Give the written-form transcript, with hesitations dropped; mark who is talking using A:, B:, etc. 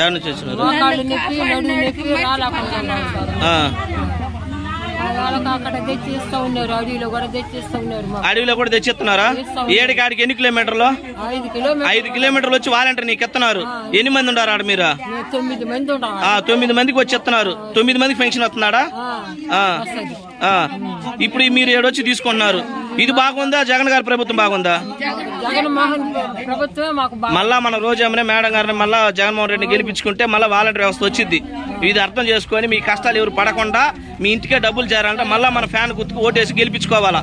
A: ఎవరి నుంచి వచ్చినారు? అడవిలో కూడా తెచ్చిస్తున్నారా? ఏడికాడికి ఎన్ని కిలోమీటర్లు? 5 కిలోమీటర్లు వచ్చి వాలంటీర్ నీకు ఇస్తున్నారు. ఎన్ని మంది ఉన్నారు ఆడ మీరు? 9 మందికి వచ్చి ఇస్తున్నారు. 9 మందికి పెన్షన్ వస్తున్నాడా? ఇప్పుడు మీరు ఏడొచ్చి తీసుకుంటున్నారు. ఇది బాగుందా? జగన్ గారి ప్రభుత్వం బాగుందా? మళ్ళా మన రోజమ్మనే మేడం గారిని మళ్ళా జగన్మోహన్ రెడ్డిని గెలిపించుకుంటే మళ్ళీ వాలంటీర్ వ్యవస్థ వచ్చింది. ఇది అర్థం చేసుకొని మీ కష్టాలు ఎవరు పడకుండా మీ ఇంటికే డబ్బులు చేరాలంటే మళ్ళా మన ఫ్యాన్ గుర్తుకు ఓటేసి గెలిపించుకోవాలా.